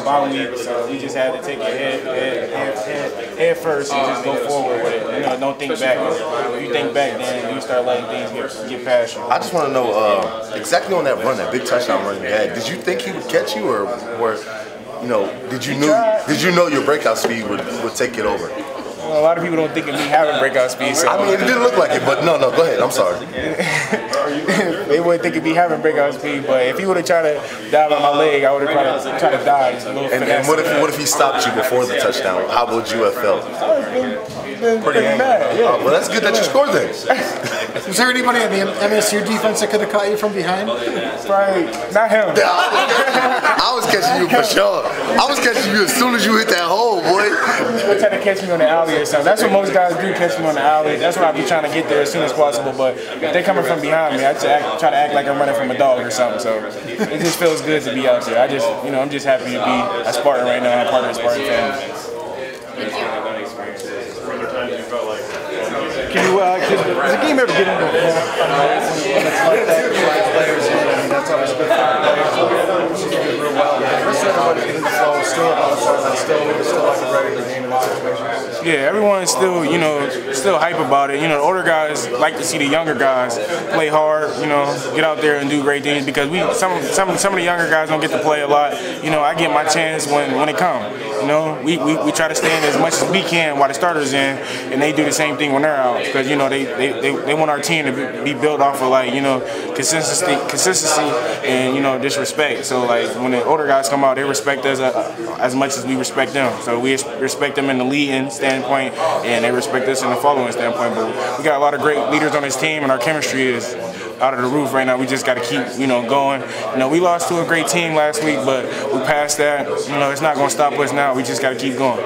bye week, so we just had to take it head first and just go forward with it. You know, don't think back. If you think back, then you start letting things get past you. I just want to know exactly on that run, that big touchdown run you had. Did you think he would catch you, or you know, did you know your breakout speed would take it over? Well, a lot of people don't think of me having breakout speed. So. I mean, it didn't look like it, but no, go ahead. I'm sorry. They wouldn't think of me having breakout speed, but if he would have tried to dive on my leg, I would have tried to dive. And what if he stopped you before the touchdown? How would you have felt? Pretty mad. Yeah. Well, that's good that you scored then. Was there anybody on the MSU defense that could have caught you from behind? Right, not him. I was catching you for sure. I was catching you as soon as you hit that hole, boy. They try to catch me on the alley or something. That's what most guys do, catch me on the alley. That's why I be trying to get there as soon as possible. But if they're coming from behind me, I just try to act like I'm running from a dog or something. So it just feels good to be out there. I'm just happy to be a Spartan right now and part of the Spartan family. Does the game ever get into a flow? When it's like that, you like players in, I mean, that's always good for the players. She's doing real well. Everybody's getting the flow, still like a regular game in that situation. Yeah, everyone's still, still hype about it. You know, the older guys like to see the younger guys play hard, get out there and do great things because some of the younger guys don't get to play a lot. I get my chance when it comes. We try to stay in as much as we can while the starters in, and they do the same thing when they're out because they want our team to be built off of consistency and disrespect. So when the older guys come out, they respect us as much as we respect them. So we respect them in the leading standpoint, and they respect us in the following standpoint. But we got a lot of great leaders on this team, and our chemistry is out of the roof right now. We just got to keep going. We lost to a great team last week, but we passed that. It's not going to stop us now. We just got to keep going.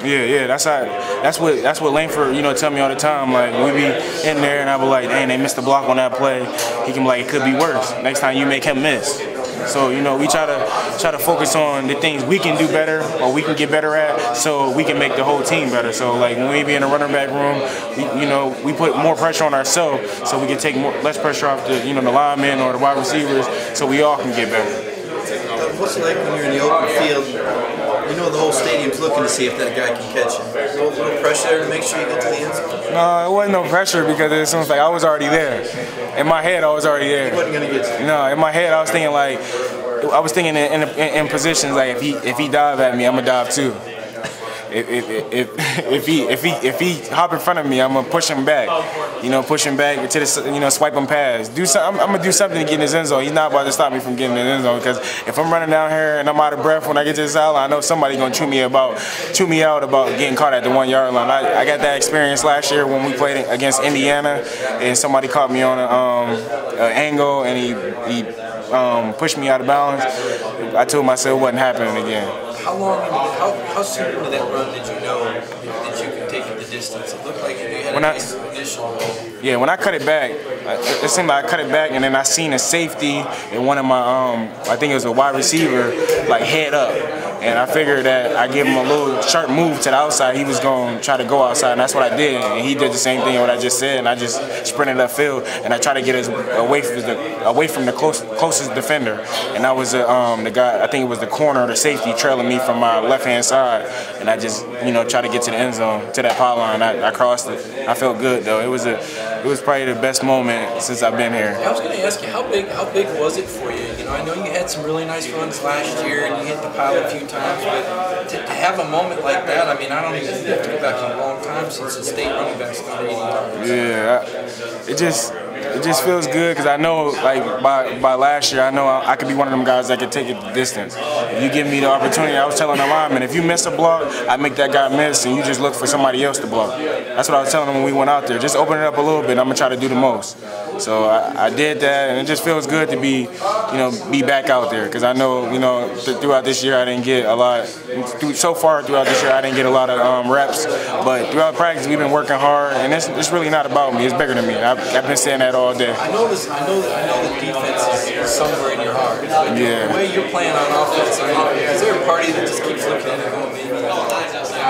Yeah, that's what Langford tell me all the time. Like we be in there and I be like, dang, they missed the block on that play. He can be like, it could be worse. Next time you make him miss. So we try to focus on the things we can do better or we can get better at, so we can make the whole team better. So when we be in the running back room, we put more pressure on ourselves so we can take less pressure off the the linemen or the wide receivers, so we all can get better. What's it like when you're in the open field? The whole stadium's looking to see if that guy can catch you. A little pressure there to make sure you get to the end zone? No, it wasn't no pressure because it seems like I was already there. In my head, I was already there. He wasn't going to get you? No, in my head, I was thinking in positions like if he dive at me, I'm gonna dive too. If he hop in front of me, I'm gonna push him back. Push him back to the swipe him pass. I'm gonna do something to get in his end zone. He's not about to stop me from getting in the end zone because if I'm running down here and I'm out of breath when I get to the sideline, I know somebody's gonna chew me out about getting caught at the 1 yard line. I got that experience last year when we played against Indiana, and somebody caught me on an angle and he pushed me out of bounds. I told myself it wasn't happening again. How soon into that run did you know that you could take it the distance? It looked like you had a nice initial. Yeah, when I cut it back, it seemed like I cut it back, and then I seen a safety and one of my, I think it was a wide receiver, head up. And I figured that I give him a little sharp move to the outside. He was going to try to go outside, and that's what I did. And he did the same thing what I just said, and I just sprinted upfield, and I tried to get us away from the closest defender. And that was the guy, I think it was the corner or the safety trailing me from my left-hand side. And I just, tried to get to the end zone, to that pylon. I crossed it. I felt good, though. It was probably the best moment since I've been here. I was going to ask you, how big was it for you? I know you had some really nice runs last year, and you hit the pile a few times, but to have a moment like that, I don't even have to go back in a long time since the state running back's got 80 yards. Yeah, it just feels good because I know, by last year, I know I could be one of them guys that could take it the distance. If you give me the opportunity, I was telling the lineman, if you miss a block, I make that guy miss, and you just look for somebody else to block. That's what I was telling him when we went out there. Just open it up a little bit. I'm gonna try to do the most. So I did that, and it just feels good to be back out there because I know, throughout this year I didn't get a lot. So far throughout this year I didn't get a lot of reps, but throughout practice we've been working hard, and it's really not about me. It's bigger than me. I've been saying that all day. I know the defense is somewhere in your heart. Yeah. The way you're playing on offense, is there a party that just keeps looking at it going, maybe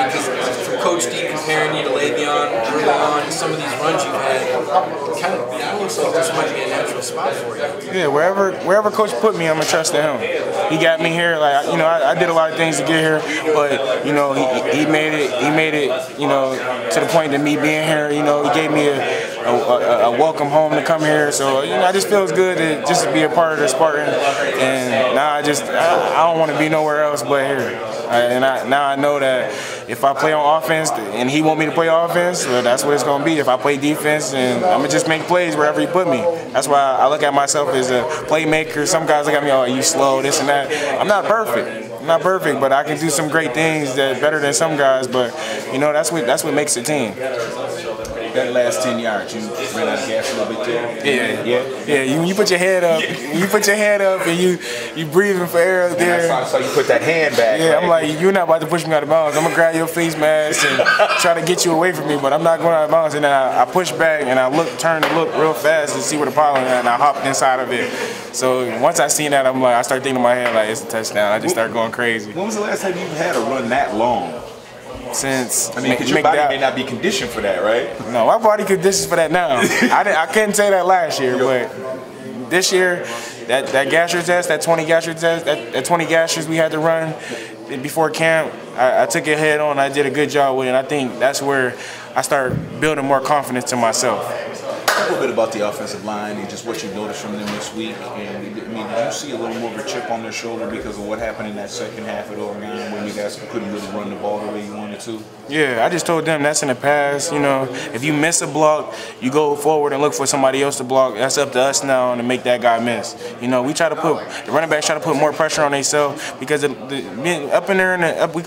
mean, because from Coach D comparing you to Le'Veon early on, some of these runs you've had, kind of looks like this might be a natural spot for you. Yeah, wherever Coach put me, I'm gonna trust in him. He got me here. Like, you know, I did a lot of things to get here, but you know, he made it, you know, to the point that me being here, you know, he gave me a welcome home to come here. So, you know, I just feels good to just be a part of the Spartan. And now I don't want to be nowhere else but here. Now I know that if I play on offense and he want me to play offense, well, that's what it's going to be. If I play defense, and I'm going to just make plays wherever he put me. That's why I look at myself as a playmaker. Some guys look at me, oh, you slow, this and that. I'm not perfect. I'm not perfect, but I can do some great things that better than some guys. But, you know, that's what makes a team. That last 10 yards, you ran out of gas a little bit there? Yeah. You put your head up. You put your head up and you breathing for air up there. I saw you put that hand back. Yeah, right? I'm like, you're not about to push me out of bounds. I'm gonna grab your face mask and try to get you away from me, but I'm not going out of bounds. And then I push back and I turn to look real fast to see where the pylon is, and I hopped inside of it. So once I seen that, I'm like, I start thinking in my head like, it's a touchdown. I just start going crazy. When was the last time you had a run that long? Since I mean, because your body may not be conditioned for that, right? No, my body conditions for that now. I couldn't say that last year, but this year, that gasher test, that 20 gasher test, that 20 gashers we had to run before camp, I took it head on. I did a good job with it. And I think that's where I started building more confidence in myself. A little bit about the offensive line and just what you noticed from them this week. And I mean, did you see a little more of a chip on their shoulder because of what happened in that second half at Oregon when you guys couldn't really run the ball the way you wanted to? Yeah, I just told them that's in the past. You know, if you miss a block, you go forward and look for somebody else to block. That's up to us now to make that guy miss. You know, we try to put the running backs try to put more pressure on themselves because being up in there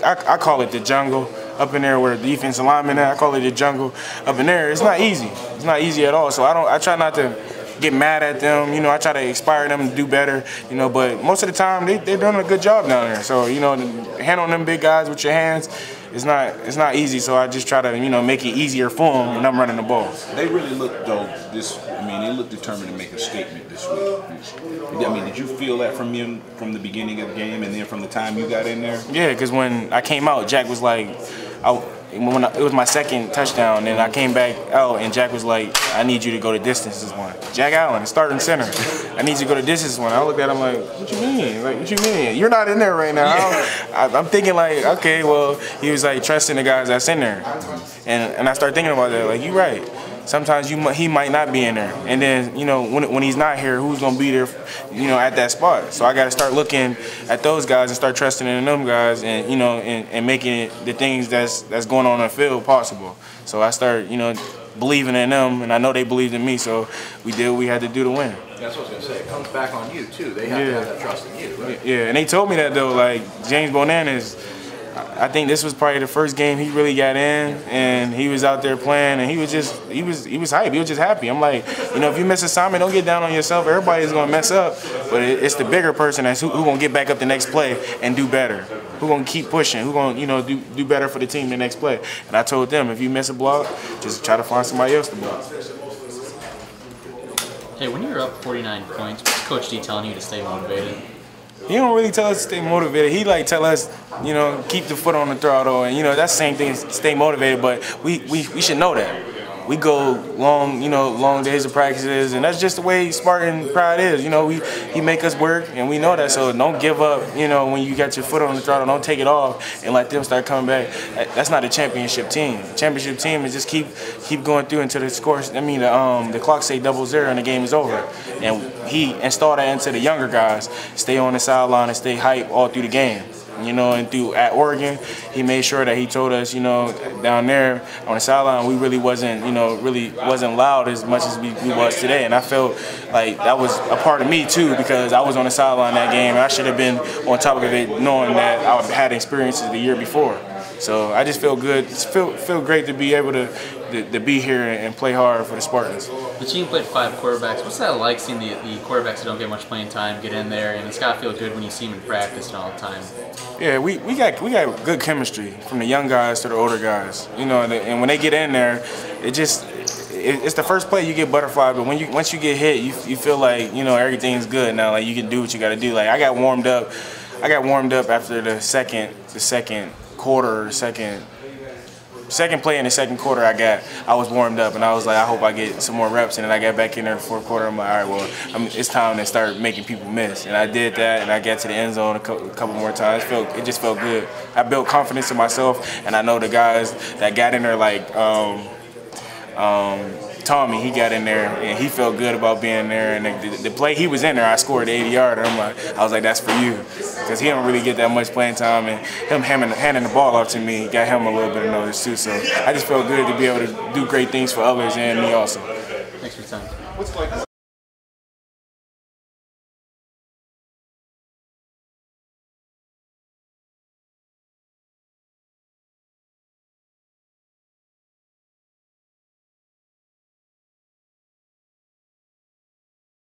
I call it the jungle. Up in there where the defensive lineman at, I call it the jungle. Up in there, it's not easy. It's not easy at all. So I try not to get mad at them. You know, I try to inspire them to do better. You know, but most of the time they're doing a good job down there. So you know, handling them big guys with your hands, it's not easy. So I just try to make it easier for them when I'm running the ball. They really look though. They look determined to make a statement this week. I mean, did you feel that from him from the beginning of the game and then from the time you got in there? Yeah, because when I came out, Jack was like, it was my second touchdown, and I came back out, and Jack was like, I need you to go to distances one. Jack Allen, starting center. I need you to go to distance one. I looked at him like, what you mean? Like, what you mean? You're not in there right now. Yeah. I'm thinking like, okay, well, he was like trusting the guys that's in there. And I started thinking about that, like, you're right. Sometimes he might not be in there, and then when he's not here, who's gonna be there, at that spot? So I got to start looking at those guys and start trusting in them guys, and and making the things that's going on the field possible. So I start believing in them, and I know they believed in me. So we did what we had to do to win. That's what I was gonna say. It comes back on you too. They have to have that trust in you, right? Yeah, and they told me that though. Like James Bonan I think this was probably the first game he really got in, and he was out there playing, and he was hyped. He was just happy. I'm like, if you miss assignment, don't get down on yourself. Everybody's gonna mess up, but it's the bigger person that's who gonna get back up the next play and do better. Who gonna keep pushing? Who gonna do better for the team the next play? And I told them, if you miss a block, just try to find somebody else to block. Hey, when you're up 49 points, what's Coach D telling you to stay motivated? He don't really tell us to stay motivated. He tell us, keep the foot on the throttle, and that's the same thing as stay motivated. But we should know that. We go long days of practices, and that's just the way Spartan pride is. He make us work, and we know that. So don't give up. When you got your foot on the throttle, don't take it off and let them start coming back. That's not a championship team. The championship team is just keep going through until the scores. The clock say 0-0 and the game is over. And he installed that into the younger guys. Stay on the sideline and stay hype all through the game. And at Oregon, he made sure that he told us, down there on the sideline, we really wasn't loud as much as we was today. And I felt like that was a part of me too, because I was on the sideline that game, and I should have been on top of it, knowing that I had experiences the year before. So I just feel good. It's feel great to be able to be here and play hard for the Spartans. The team played 5 quarterbacks. What's that like, seeing the quarterbacks that don't get much playing time get in there, and it's got to feel good when you see them in practice and all the time? Yeah, we got good chemistry from the young guys to the older guys. And when they get in there, it's the first play you get butterfly, but once you get hit, you feel like everything's good now. Like you can do what you got to do. Like I got warmed up after the second quarter, second second play in the second quarter, I was warmed up, and I was like, I hope I get some more reps. And then I got back in there in the fourth quarter. I'm like, all right, well, it's time to start making people miss. And I did that, and I got to the end zone a couple more times. It just felt good. I built confidence in myself, and I know the guys that got in there, like Tommy, he got in there, and he felt good about being there. And the play he was in there, I scored the 80-yarder. I was like, that's for you, because he don't really get that much playing time, and him handing the ball off to me got him a little bit of notice too. So I just felt good to be able to do great things for others and me also. Thanks for your time.